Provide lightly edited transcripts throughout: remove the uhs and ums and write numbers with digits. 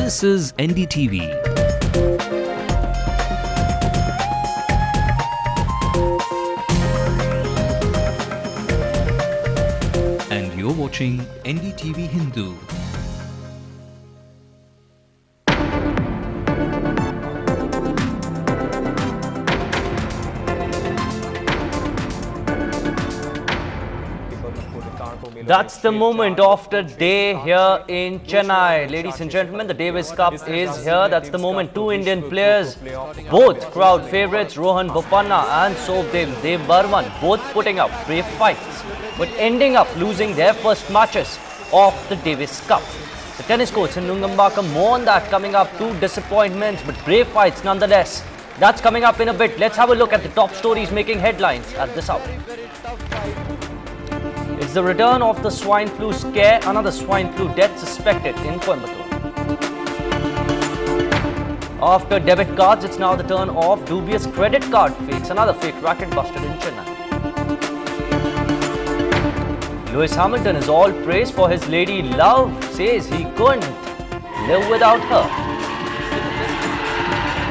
This is NDTV. And you're watching NDTV Hindu. That's the moment of the day here in Chennai. Ladies and gentlemen, the Davis Cup is here. That's the moment. Two Indian players, both crowd favourites, Rohan Bopanna and Dev Burman, both putting up brave fights, but ending up losing their first matches of the Davis Cup. The tennis courts in Nungambakam, more on that coming up. Two disappointments, but brave fights nonetheless. That's coming up in a bit. Let's have a look at the top stories making headlines at this hour. It's the return of the swine flu scare. Another swine flu death suspected in Coimbatore. After debit cards, it's now the turn of dubious credit card fakes. Another fake racket busted in Chennai. Lewis Hamilton is all praise for his lady love. Says he couldn't live without her.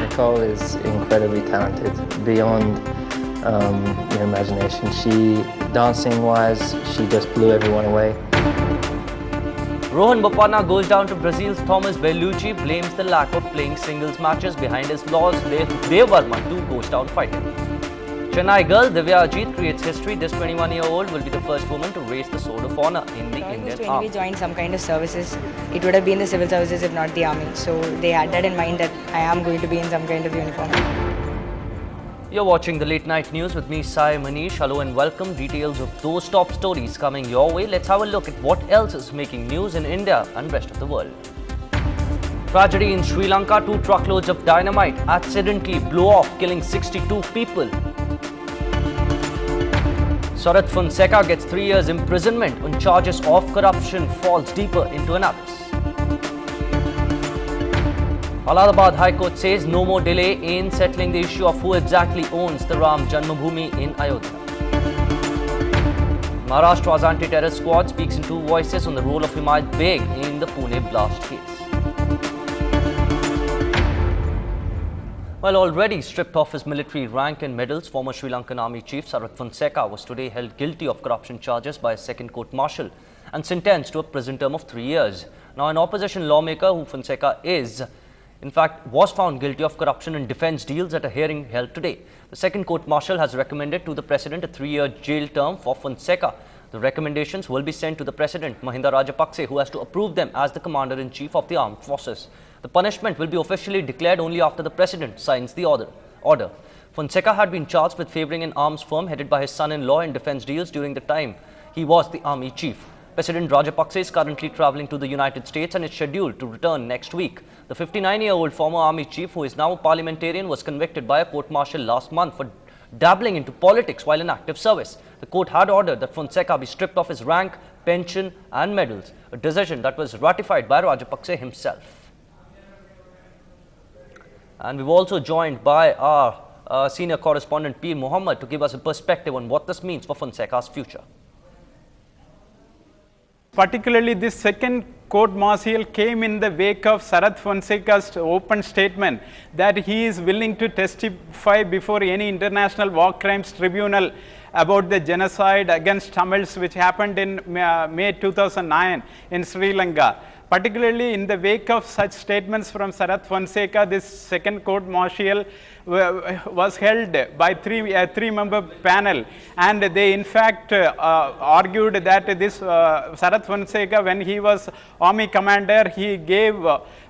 Nicole is incredibly talented, beyond your imagination. She, dancing-wise, she just blew everyone away. Rohan Bopanna goes down to Brazil's Thomas Bellucci, blames the lack of playing singles matches behind his loss. Dev Burman too goes down fighting. Chennai girl Divya Ajit creates history. This 21-year-old will be the first woman to raise the sword of honor in the Indian Army. When we joined some kind of services, it would have been the civil services if not the army. So they had that in mind that I am going to be in some kind of uniform. You're watching the Late Night News with me, Sai Manish. Hello and welcome. Details of those top stories coming your way. Let's have a look at what else is making news in India and rest of the world. Tragedy in Sri Lanka. 2 truckloads of dynamite accidentally blew off, killing 62 people. Sarath Fonseca gets 3 years imprisonment on charges of corruption, falls deeper into an abyss. Allahabad High Court says no more delay in settling the issue of who exactly owns the Ram Janmabhoomi in Ayodhya. Maharashtra's anti-terror squad speaks in 2 voices on the role of Himayat Beg in the Pune blast case. While already stripped of his military rank and medals, former Sri Lankan Army Chief Sarath Fonseca was today held guilty of corruption charges by a second court-martial and sentenced to a prison term of 3 years. Now, an opposition lawmaker who Fonseca is, in fact, was found guilty of corruption and defence deals at a hearing held today. The second court-martial has recommended to the President a 3-year jail term for Fonseca. The recommendations will be sent to the President, Mahinda Rajapakse, who has to approve them as the Commander-in-Chief of the Armed Forces. The punishment will be officially declared only after the President signs the order. Fonseca had been charged with favouring an arms firm headed by his son-in-law in defence deals during the time he was the Army Chief. President Rajapakse is currently travelling to the United States and is scheduled to return next week. The 59-year-old former Army Chief, who is now a parliamentarian, was convicted by a court-martial last month for dabbling into politics while in active service. The court had ordered that Fonseca be stripped of his rank, pension and medals, a decision that was ratified by Rajapakse himself. And we've also joined by our senior correspondent P. Muhammad to give us a perspective on what this means for Fonseca's future. Particularly, this second court-martial came in the wake of Sarath Fonseca's open statement that he is willing to testify before any international war crimes tribunal about the genocide against Tamils which happened in May 2009 in Sri Lanka. Particularly in the wake of such statements from Sarath Fonseca, this second court-martial was held by three-member panel, and they in fact argued that this Sarath Fonseca, when he was army commander, he gave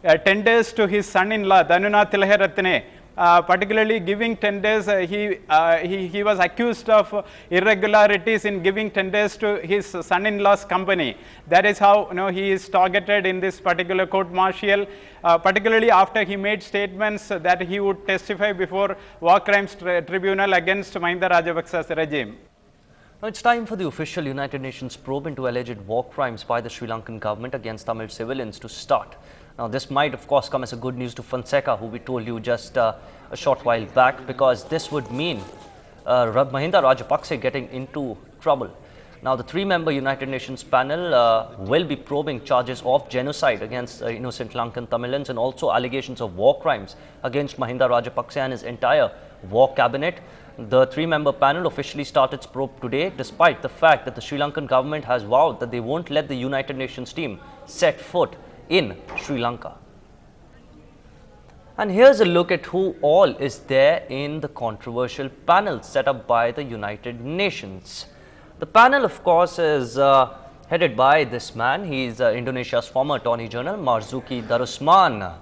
10 days to his son-in-law Dhanuna Tilaharatne. Particularly giving 10 days, he was accused of irregularities in giving 10 days to his son-in-law's company. That is how he is targeted in this particular court-martial, particularly after he made statements that he would testify before War Crimes Tribunal against Mahinda Rajapaksa's regime. Now it's time for the official United Nations probe into alleged war crimes by the Sri Lankan government against Tamil civilians to start. Now, this might, of course, come as a good news to Fonseca, who we told you just a short while back, because this would mean Mahinda Rajapakse getting into trouble. Now, the three-member United Nations panel will be probing charges of genocide against innocent Lankan Tamilians and also allegations of war crimes against Mahinda Rajapaksa and his entire war cabinet. The three-member panel officially started its probe today, despite the fact that the Sri Lankan government has vowed that they won't let the United Nations team set foot in Sri Lanka. And here's a look at who all is there in the controversial panel set up by the United Nations. The panel, of course, is headed by this man. He is Indonesia's former Attorney General, Marzuki Darusman.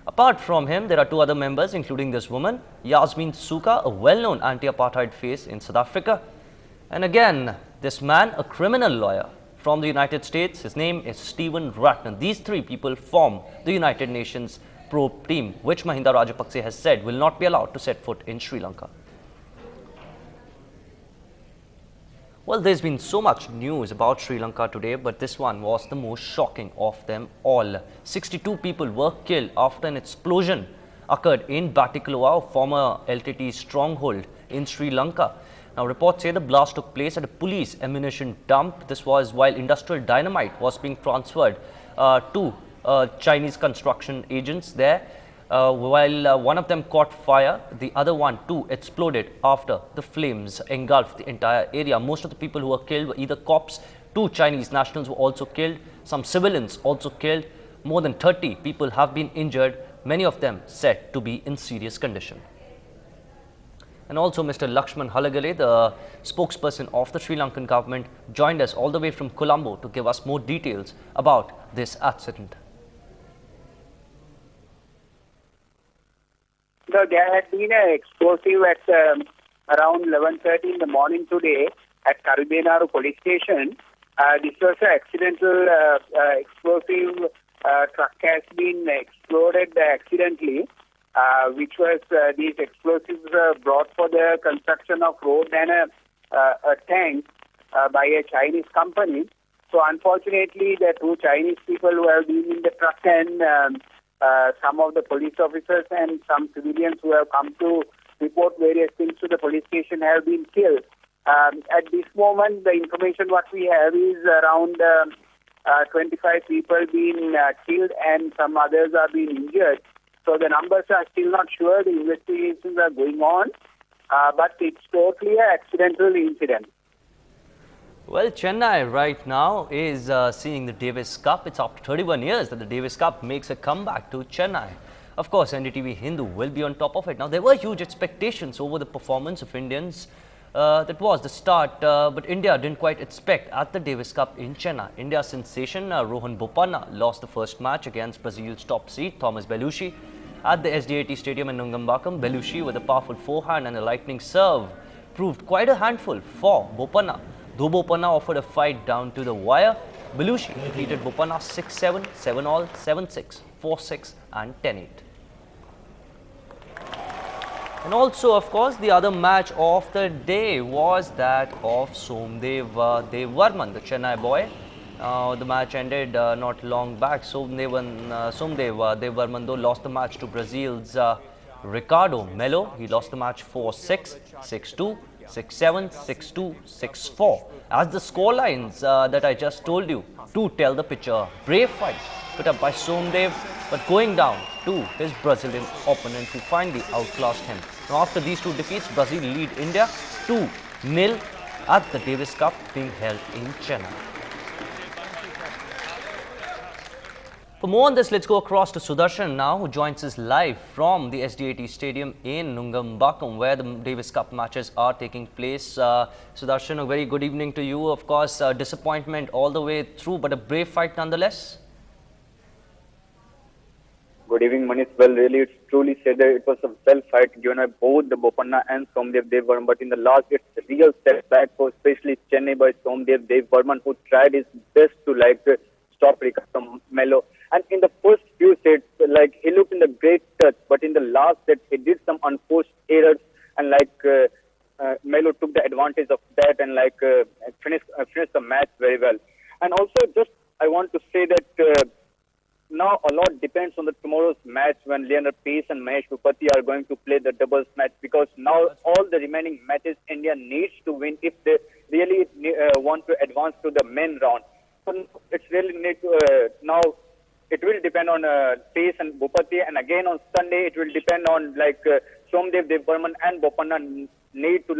Apart from him, there are two other members, including this woman, Yasmin Suka, a well-known anti-apartheid face in South Africa. And again, this man, a criminal lawyer from the United States. His name is Stephen Ratner. These three people form the United Nations probe team, which Mahinda Rajapaksa has said will not be allowed to set foot in Sri Lanka. Well, there's been so much news about Sri Lanka today, but this one was the most shocking of them all. 62 people were killed after an explosion occurred in Batticaloa, a former LTT stronghold in Sri Lanka. Now, reports say the blast took place at a police ammunition dump. This was while industrial dynamite was being transferred to Chinese construction agents there. While one of them caught fire, the other one too exploded after the flames engulfed the entire area. Most of the people who were killed were either cops, 2 Chinese nationals were also killed, some civilians also killed. More than 30 people have been injured, many of them said to be in serious condition. And also Mr. Lakshman Halagale, the spokesperson of the Sri Lankan government, joined us all the way from Colombo to give us more details about this accident. So there had been an explosive at around 11:30 in the morning today at Karubenaru police station. This was an accidental explosive truck has been exploded accidentally, which was these explosives brought for the construction of road and a tank by a Chinese company. So unfortunately, the 2 Chinese people who have been in the truck and some of the police officers and some civilians who have come to report various things to the police station have been killed. At this moment, the information what we have is around 25 people being killed and some others are being injured. So the numbers are still not sure. The investigations are going on, but it's totally an accidental incident. Well, Chennai right now is seeing the Davis Cup. It's after 31 years that the Davis Cup makes a comeback to Chennai. Of course, NDTV Hindu will be on top of it. Now, there were huge expectations over the performance of Indians. That was the start, but India didn't quite expect at the Davis Cup in Chennai. India's sensation, Rohan Bopanna, lost the first match against Brazil's top seed, Thomas Belushi. At the SDAT Stadium in Nungambakkam, Belushi, with a powerful forehand and a lightning serve, proved quite a handful for Bopanna. Though Bopanna offered a fight down to the wire, Belushi defeated Bopanna 6-7, 7-all, 7-6, 4-6 and 10-8. And also, of course, the other match of the day was that of Somdev Devvarman, the Chennai boy. The match ended not long back. Somdev Devvarman though lost the match to Brazil's Ricardo Melo. He lost the match 4-6, 6-2. 6-7, 6-2, 6-4. As the scorelines that I just told you to tell the picture. Brave fight put up by Somdev, but going down to his Brazilian opponent who finally outclassed him. Now, after these 2 defeats, Brazil lead India 2-0 at the Davis Cup being held in Chennai. For more on this, let's go across to Sudarshan now, who joins us live from the SDAT Stadium in Nungambakkam, where the Davis Cup matches are taking place. Sudarshan, a very good evening to you. Of course, disappointment all the way through, but a brave fight nonetheless. Good evening, Manish. Well, really, it's truly said that it was a well fight given by both the Bopanna and Somdev Devvarman, but in the last, it's a real setback for especially Chennai by Somdev Devvarman, who tried his best to stop Ricardo Melo. And in the first few sets, he looked in the great touch, but in the last set, he did some unforced errors, and Melo took the advantage of that and finished the match very well. And also, just I want to say that now a lot depends on the tomorrow's match when Leander Pace and Mahesh Bhupathi are going to play the doubles match, because now all the remaining matches India needs to win if they really want to advance to the main round. So it's really need to now. It will depend on Pace and Bhupathi, and again on Sunday it will depend on Somdev Devvarman and Bopanna need to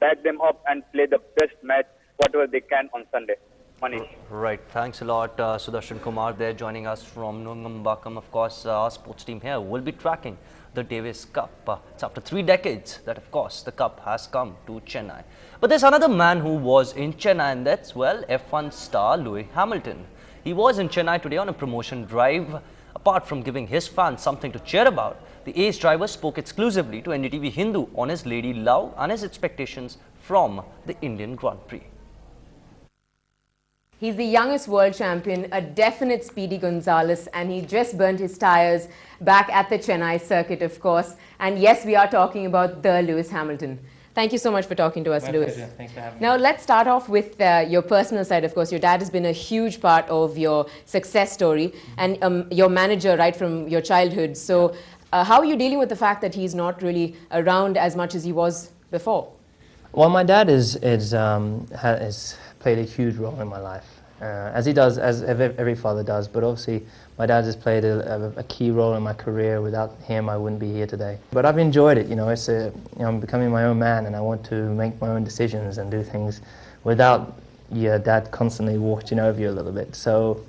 back them up and play the best match whatever they can on Sunday. Manish. Right, thanks a lot, Sudarshan Kumar there joining us from Nungambakam. Of course, our sports team here will be tracking the Davis Cup. It's after 3 decades that, of course, the cup has come to Chennai. But there's another man who was in Chennai, and that's, well, F1 star Lewis Hamilton. He was in Chennai today on a promotion drive. Apart from giving his fans something to cheer about, the ace driver spoke exclusively to NDTV Hindu on his lady love and his expectations from the Indian Grand Prix. He's the youngest world champion, a definite Speedy Gonzalez, and he just burnt his tires back at the Chennai circuit, of course. And yes, we are talking about the Lewis Hamilton. Thank you so much for talking to us, My Lewis. pleasure. Thanks for having Now, me. let's start off with your personal side, of course. Your dad has been a huge part of your success story and your manager right from your childhood. So, how are you dealing with the fact that he's not really around as much as he was before? Well, my dad has played a huge role in my life, as he does, as every father does. But obviously, my dad has played a key role in my career. Without him, I wouldn't be here today. But I've enjoyed it. I'm becoming my own man, and I want to make my own decisions and do things without your dad constantly watching over you a little bit. So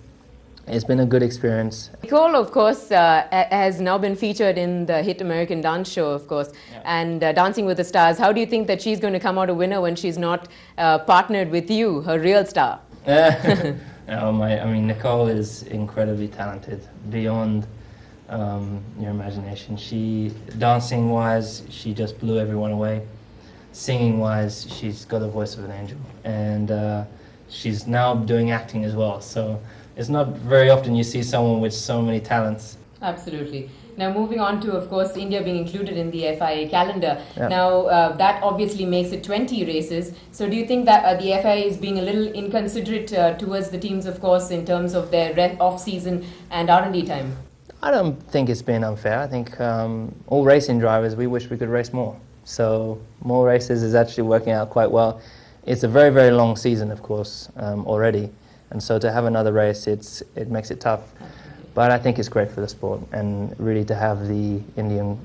it's been a good experience. Nicole, of course, has now been featured in the hit American Dance show, of course, and Dancing with the Stars. How do you think that she's going to come out a winner when she's not partnered with you, her real star? Nicole is incredibly talented, beyond your imagination. Dancing-wise, she just blew everyone away. Singing-wise, she's got the voice of an angel. And she's now doing acting as well. So it's not very often you see someone with so many talents. Absolutely. Now, moving on to, of course, India being included in the FIA calendar. Yeah. Now, that obviously makes it 20 races. So do you think that the FIA is being a little inconsiderate towards the teams, of course, in terms of their off-season and R&D time? I don't think it's been unfair. I think all racing drivers, we wish we could race more. So more races is actually working out quite well. It's a very, very long season, of course, already. And so to have another race, it makes it tough. But I think it's great for the sport, and really to have the Indian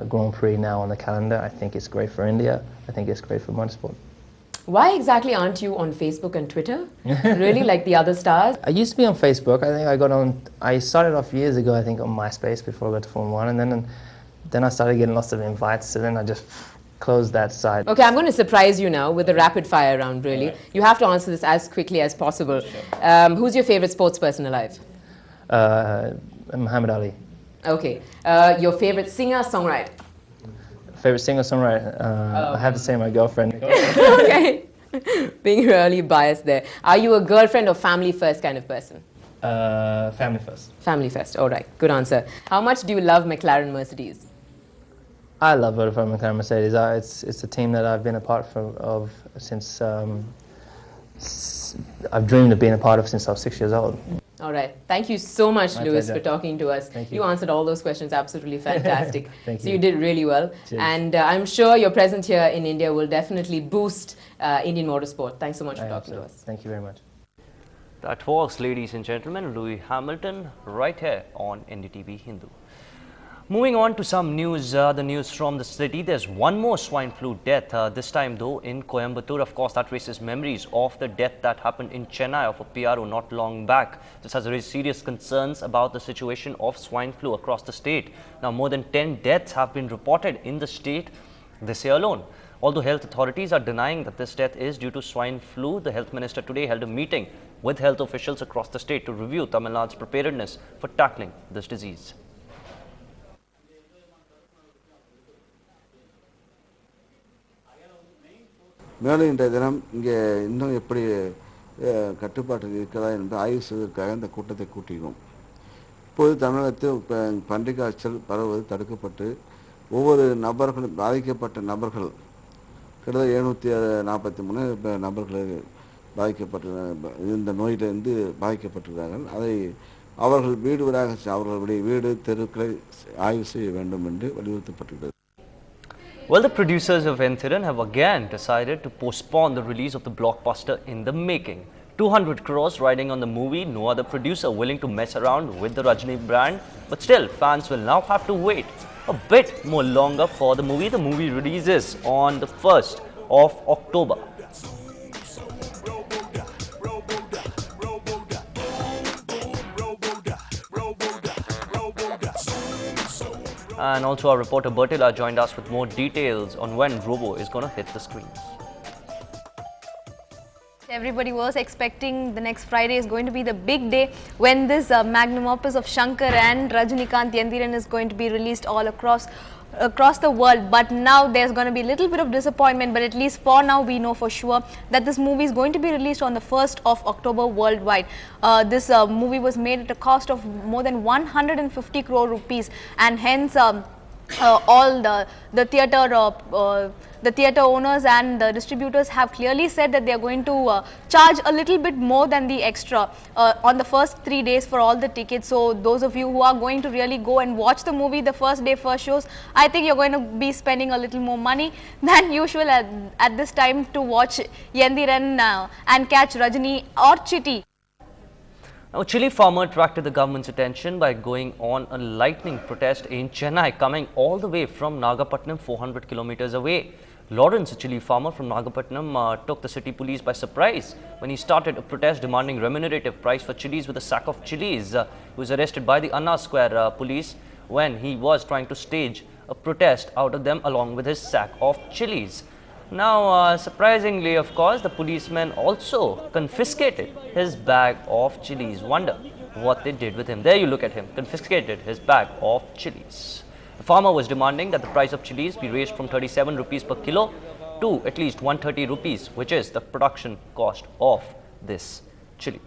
Grand Prix now on the calendar, I think it's great for India. I think it's great for motorsport. Why exactly aren't you on Facebook and Twitter? Really, like the other stars? I used to be on Facebook. I think I started off years ago, I think, on MySpace before I got to Formula 1, and then I started getting lots of invites, so then I just closed that side. Okay, I'm going to surprise you now with a rapid fire round, really. Right. You have to answer this as quickly as possible. Sure. Who's your favorite sports person alive? Muhammad Ali. Okay. Your favorite singer-songwriter? Favorite singer-songwriter? I have to say my girlfriend. Okay. Being really biased there. Are you a girlfriend or family first kind of person? Family first. Family first. All right. Good answer. How much do you love McLaren Mercedes? I love Vodafone McLaren Mercedes. It's a team that I've been a part of since I've dreamed of being a part of since I was 6 years old. All right. Thank you so much, My Lewis, pleasure. for talking to us. Thank you. You answered all those questions absolutely fantastic. Thank So you. you did really well. Cheers. And I'm sure your presence here in India will definitely boost Indian motorsport. Thanks so much for talking to us. Thank you very much. That was, ladies and gentlemen, Lewis Hamilton right here on NDTV Hindu. Moving on to some news, the news from the city. There's one more swine flu death, this time though in Coimbatore. Of course, that raises memories of the death that happened in Chennai of a PRO not long back. This has raised serious concerns about the situation of swine flu across the state. Now, more than 10 deaths have been reported in the state this year alone. Although health authorities are denying that this death is due to swine flu, the health minister today held a meeting with health officials across the state to review Tamil Nadu's preparedness for tackling this disease. மேலும் இன்றைய தினம் இங்கே இன்னும் எப்படி கட்டுப்பாட்டில் இருக்கிறதா என்று ஆய்வு செய்வதற்காக இந்த கூட்டத்தை கூட்டினோம். இப்போது தமிழகத்தில் பன்றிக் காய்ச்சல் பரவுவது தடுக்கப்பட்டு ஒவ்வொரு நபர்களும் பாதிக்கப்பட்ட நபர்கள் கிட்டத்தட்ட 743 நபர்கள் பாதிக்கப்பட்டு இந்த நோயிலிருந்து பாதிக்கப்பட்டிருக்கிறார்கள். அதை அவர்கள் வீடு வீடாக அவர்களுடைய வீடு தெருக்களை ஆய்வு செய்ய வேண்டும் என்று வலியுறுத்தப்பட்டுள்ளது. Well, the producers of Enthiran have again decided to postpone the release of the blockbuster in the making. 200 crores riding on the movie, no other producer willing to mess around with the Rajini brand. But still, fans will now have to wait a bit more longer for the movie. The movie releases on the 1st of October. And also our reporter Bertilla joined us with more details on when Robo is going to hit the screens. Everybody was expecting the next Friday is going to be the big day when this magnum opus of Shankar and Rajinikanth Yenthiran is going to be released all across the world. But now there's going to be a little bit of disappointment, but at least for now we know for sure that this movie is going to be released on the 1st of October worldwide. This movie was made at a cost of more than 150 crore rupees, and hence all the theatre owners and the distributors have clearly said that they are going to charge a little bit more than the extra on the first 3 days for all the tickets. So those of you who are going to really go and watch the movie the first day, first shows, I think you're going to be spending a little more money than usual at this time to watch Yenthiran and catch Rajini or Chitti. Now, a chili farmer attracted the government's attention by going on a lightning protest in Chennai, coming all the way from Nagapattinam, 400 kilometers away. Lawrence, a chili farmer from Nagapattinam, took the city police by surprise when he started a protest demanding remunerative price for chilies with a sack of chilies. He was arrested by the Anna Square police when he was trying to stage a protest out of them along with his sack of chilies. Now, surprisingly, of course, the policemen also confiscated his bag of chilies. Wonder what they did with him. There you look at him, confiscated his bag of chilies. The farmer was demanding that the price of chilies be raised from 37 rupees per kilo to at least 130 rupees, which is the production cost of this chili.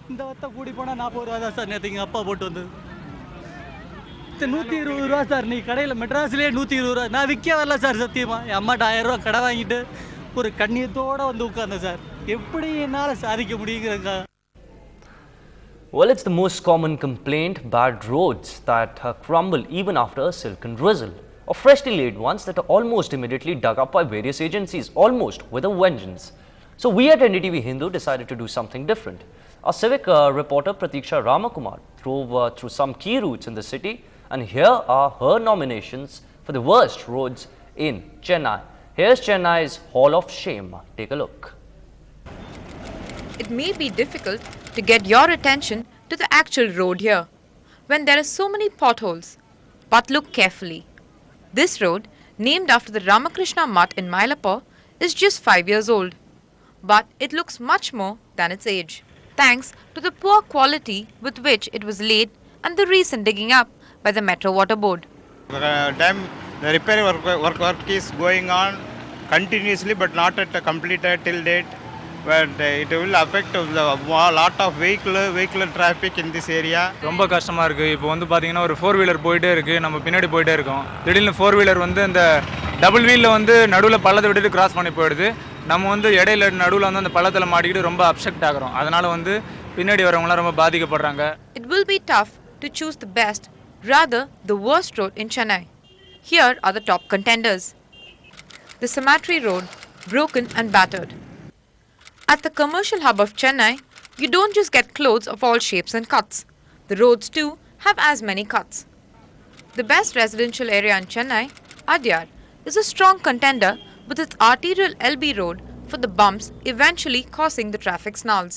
₹120 sir. நீ கடையில் மெட்ராஸ்லேயே ₹120. நான் விற்க வரல sir, சத்தியமாக. என் அம்மாட்ட ₹1000 கடை வாங்கிட்டு ஒரு கண்ணியத்தோடு வந்து உட்கார்ந்தேன் சார். எப்படி என்னால் சாதிக்க முடியுங்கிறங்க. Well, it's the most common complaint, bad roads that crumble even after a silken drizzle, or freshly laid ones that are almost immediately dug up by various agencies, almost with a vengeance. So we at NDTV Hindu decided to do something different. Our civic reporter Pratiksha Ramakumar drove through some key routes in the city, and here are her nominations for the worst roads in Chennai. Here's Chennai's Hall of Shame. Take a look. It may be difficult to get your attention to the actual road here when there are so many potholes. But look carefully. This road, named after the Ramakrishna Mutt in Mylapore, is just 5 years old. But it looks much more than its age, thanks to the poor quality with which it was laid and the recent digging up by the Metro Water Board. The repair work is going on continuously, but not at a completed till date. But it will affect a lot of vehicular traffic in this area. ரொம்ப கஷ்டமா இருக்கு. இப்போ வந்து பாத்தீங்கன்னா ஒரு 4 wheeler போயிட்டே இருக்கு, நம்ம பின்னாடி போயிட்டே இருக்கோம். திடீர்னு 4 வீலர் வந்து அந்த டபுள் வீல்ல வந்து நடுவுல பள்ளத்தை விட்டுட்டு கிராஸ் பண்ணி போயிடுது. நம்ம வந்து இடையில நடுவுல வந்து அந்த பள்ளத்துல மாட்டிக்கிட்டு ரொம்ப அப்செக்ட் ஆகுறோம். அதனால வந்து பின்னாடி வரவங்க எல்லாம் ரொம்ப பாதிக்கப்படுறாங்க. It will be tough to choose the best, rather the worst road in Chennai. Here are the top contenders. The Cemetery Road, broken and battered. At the commercial hub of Chennai, you don't just get clothes of all shapes and cuts. The roads too have as many cuts. The best residential area in Chennai, Adyar, is a strong contender with its arterial LB road for the bumps eventually causing the traffic snarls.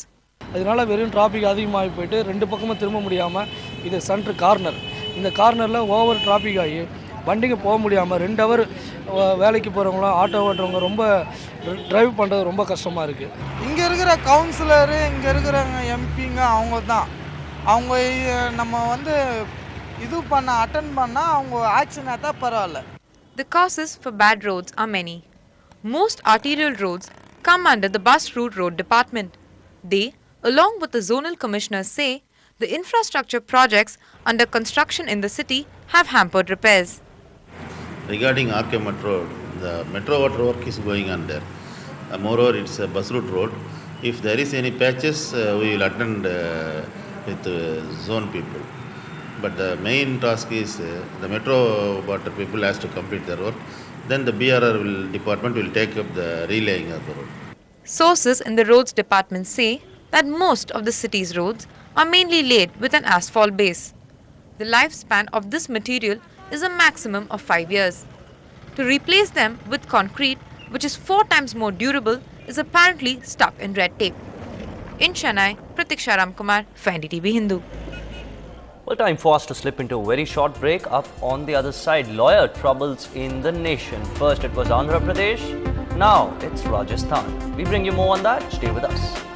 அதனால வெறும் traffic அதிகமாகி போயிட்டு ரெண்டு பக்கமும் திரும்ப முடியாமல் இது centre corner. இந்த கார்னரில் ஓவர் டிராஃபிக் ஆகி வண்டிங்க போக முடியாமல் 2 ஹவர் வேலைக்கு போகிறவங்களாம் ஆட்டோ ஓட்டுறவங்க ரொம்ப டிரைவ் பண்ணுறது ரொம்ப கஷ்டமாக இருக்குது. இங்கே இருக்கிற கவுன்சிலரு, இங்கே இருக்கிறவங்க எம்பிங்க அவங்க தான். அவங்க நம்ம வந்து இது அட்டன் பண்ணால் அவங்க ஆக்ஷன் எடுத்தால் பரவாயில்ல. The causes for bad roads are many. Most arterial roads come under the Bus Route Road Department. They, along with the zonal commissioners, say the infrastructure projects under construction in the city have hampered repairs. Regarding RK Metro, the metro water work is going on there. Moreover, it's a bus route road. If there is any patches, we will attend with zone people. But the main task is the metro water people has to complete their work. Then the BRR department will take up the relaying of the road. Sources in the roads department say that most of the city's roads are mainly laid with an asphalt base. The lifespan of this material is a maximum of 5 years. To replace them with concrete, which is 4 times more durable, is apparently stuck in red tape. In Chennai, Pratiksha Ramkumar, for NDTV Hindu. Well, time for us to slip into a very short break. Up on the other side, lawyer troubles in the nation. First it was Andhra Pradesh, now it's Rajasthan. We bring you more on that. Stay with us.